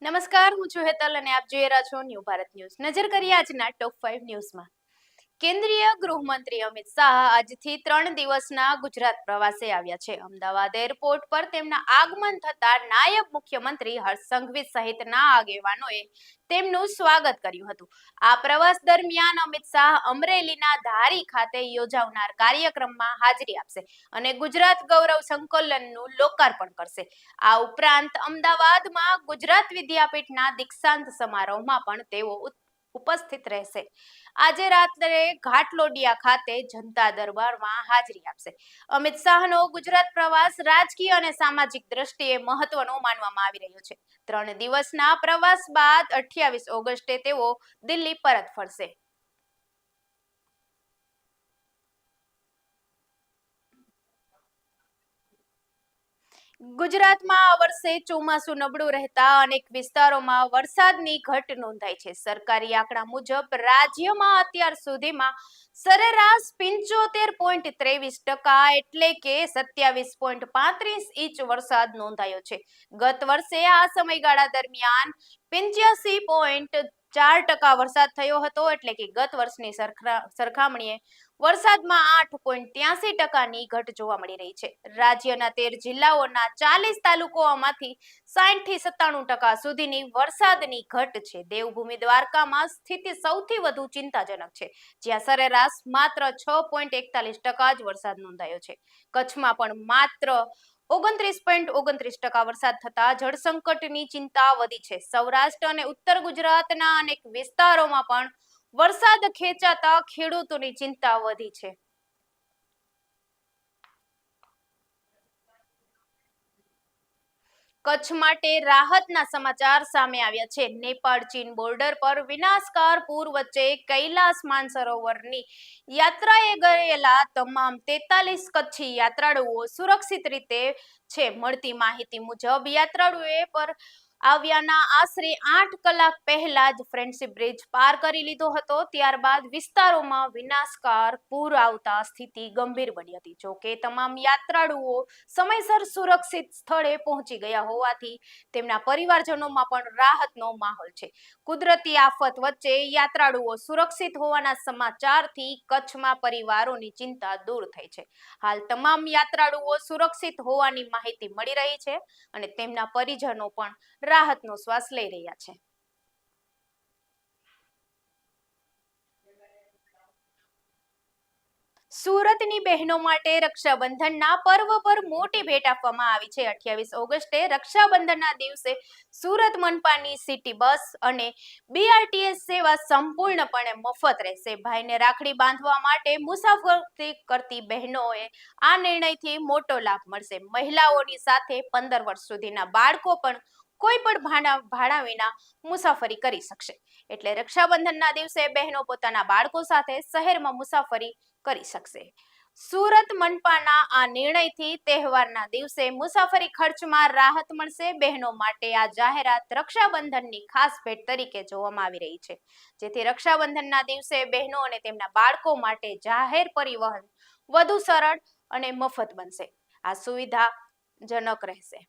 નમસ્કાર, હું છું હેતલ અને આપ જોઈ રહ્યા છો ન્યૂ ભારત ન્યૂઝ. નજર કરીએ આજના ટોપ 5 ન્યૂઝમાં. કેન્દ્રીય ગૃહમંત્રી અમિત શાહ આજથી 3 દિવસના ગુજરાત પ્રવાસે આવ્યા છે. અમદાવાદ એરપોર્ટ પર તેમના આગમન થતા નાયબ મુખ્યમંત્રી હર્ષ સંઘવી સહિતના આગેવાનોએ તેમનું સ્વાગત કર્યું હતું. આ પ્રવાસ દરમિયાન અમિત શાહ અમરેલીના ધારી ખાતે યોજાનાર કાર્યક્રમમાં હાજરી આપશે અને ગુજરાત ગૌરવ સંકલનનું લોકાર્પણ કરશે. આ ઉપરાંત અમદાવાદમાં ગુજરાત વિદ્યાપીઠના દીક્ષાંત સમારોહમાં પણ તેઓ ઉપસ્થિત રહેશે. આજે રાત્રે ઘાટલોડિયા ખાતે જનતા દરબારમાં હાજરી આપશે. અમિત શાહનો ગુજરાત પ્રવાસ રાજકીય અને સામાજિક દ્રષ્ટિએ મહત્વનો માનવામાં આવી રહ્યો છે. 3 દિવસના પ્રવાસ બાદ 28 ઓગસ્ટે તેઓ દિલ્હી પરત ફરશે. ગુજરાતમાં આ વર્ષે ચોમાસું નબળું રહેતા અનેક વિસ્તારોમાં વરસાદની ઘટ નોંધાઈ છે. સરકારી આંકડા મુજબ રાજ્યમાં અત્યાર સુધીમાં સરેરાશ 75.23% એટલે કે 27.35 ઇંચ વરસાદ નોંધાયો છે. ગત વર્ષે આ સમયગાળા દરમિયાન 85.4% વરસાદ થયો હતો, એટલે કે ગત વર્ષની સરખામણીએ વરસાદમાં 8.83%ની ઘટ જોવા મળી રહી છે. રાજ્યના 13 જિલ્લાઓના 40 તાલુકાઓમાંથી 60 થી 97% સુધીની વરસાદની ઘટ છે. દેવભૂમિ દ્વારકામાં સ્થિતિ સૌથી વધુ ચિંતાજનક છે, જ્યાં સરેરાશ માત્ર 6.41% જ વરસાદ નોંધાયો છે. કચ્છમાં પણ માત્ર 29.29% વરસાદ થતા જળસંકટની ચિંતા વધી છે. સૌરાષ્ટ્ર અને ઉત્તર ગુજરાતના અનેક વિસ્તારોમાં પણ વરસાદ ખેંચાતા ખેડૂતોની ચિંતા વધી છે. કચ્છ માટે રાહતના સમાચાર સામે આવ્યા છે. નેપાળ ચીન બોર્ડર પર વિનાશકાર પૂર વચ્ચે કૈલાસ માનસરોવરની યાત્રાએ ગયેલા તમામ 43 કચ્છી યાત્રાળુઓ સુરક્ષિત રીતે છે. મળતી માહિતી મુજબ યાત્રાળુએ પર આવ્યાના આશરે 8 કલાક પહેલા જ ફ્રેન્ડશિપ બ્રિજ પાર કરી લીધો હતો. ત્યારબાદ વિસ્તારોમાં વિનાશકાર પૂર આવતા સ્થિતિ ગંભીર બની હતી. જોકે તમામ યાત્રાળુઓ સમયસર સુરક્ષિત સ્થળે પહોંચી ગયા હોવાથી તેમના પરિવારજનોમાં પણ રાહતનો માહોલ છે. કુદરતી આફત વચ્ચે યાત્રાળુઓ સુરક્ષિત હોવાના સમાચારથી કચ્છમાં પરિવારોની ચિંતા દૂર થઈ છે. હાલ તમામ યાત્રાળુઓ સુરક્ષિત હોવાની માહિતી મળી રહી છે અને તેમના પરિજનો પણ રાહતનો શ્વાસ લઈ રહ્યા છે. સુરતની બહેનો માટે રક્ષાબંધનના પર્વ પર મોટી ભેટ આપવામાં આવી છે. 28 ઓગસ્ટે રક્ષાબંધનના દિવસે સુરત મનપાની સિટી બસ અને બીઆરટીએસ સેવા સંપૂર્ણપણે મફત રહેશે. ભાઈને રાખડી બાંધવા માટે મુસાફરી કરતી બહેનોએ આ નિર્ણયથી મોટો લાભ મળશે. મહિલાઓની સાથે 15 વર્ષ સુધીના બાળકો પણ કોઈ પણ ભાડા વિના મુસાફરી કરી શકશે. એટલે રક્ષાબંધનના દિવસે બહેનો પોતાના બાળકો સાથે શહેરમાં મુસાફરી કરી શકશે. સુરત મનપાના આ નિર્ણયથી તહેવારના દિવસે મુસાફરી ખર્ચમાં રાહત મળશે. બહેનો માટે આ જાહેરાત રક્ષાબંધનની ખાસ ભેટ તરીકે જોવામાં આવી રહી છે, જેથી રક્ષાબંધનના દિવસે બહેનો અને તેમના બાળકો માટે જાહેર પરિવહન વધુ સરળ અને મફત બનશે. આ સુવિધાજનક રહેશે.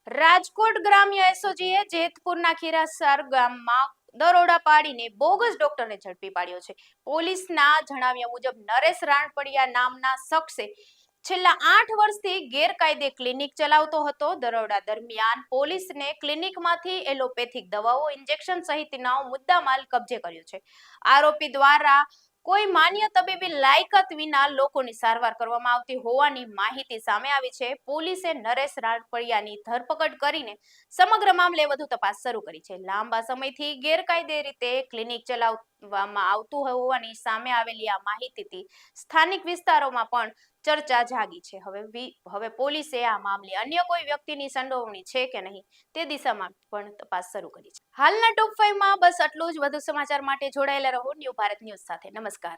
રાજકોટ ગ્રામ્ય એસઓજીએ જેતપુરના ખીરાસર ગામમાં દરોડા પાડીને બોગસ ડોક્ટરને ઝડપી પાડ્યો છે. પોલીસના જણાવ્યા મુજબ નરેશ રાણપડિયા નામના શખ્સે છેલ્લા 8 વર્ષથી ગેરકાયદે ક્લિનિક ચલાવતો હતો. દરોડા દરમિયાન પોલીસને ક્લિનિકમાંથી એલોપેથિક દવાઓ, ઇન્જેક્શન સહિતનો મુદ્દામાલ કબજે કર્યો છે. આરોપી દ્વારા કોઈ માન્ય તબીબી લાયકાત વિના લોકોની સારવાર કરવામાં આવતી હોવાની માહિતી સામે આવી છે. પોલીસે નરેશ રાણપડિયાની ધરપકડ કરીને સમગ્ર મામલે વધુ તપાસ શરૂ કરી છે. લાંબા સમયથી ગેરકાયદે રીતે ક્લિનિક ચલાવવામાં આવતું હોવાની સામે આવેલી આ માહિતીથી સ્થાનિક વિસ્તારોમાં પણ ચર્ચા જાગી છે. હવે પોલીસે આ મામલે અન્ય કોઈ વ્યક્તિની સંડોવણી છે કે નહીં તે દિશામાં પણ તપાસ શરૂ કરી છે. હાલના ટોપ 5 માં બસ આટલું જ. વધુ સમાચાર માટે જોડાયેલા રહો ન્યૂ ભારત ન્યૂઝ સાથે. નમસ્કાર.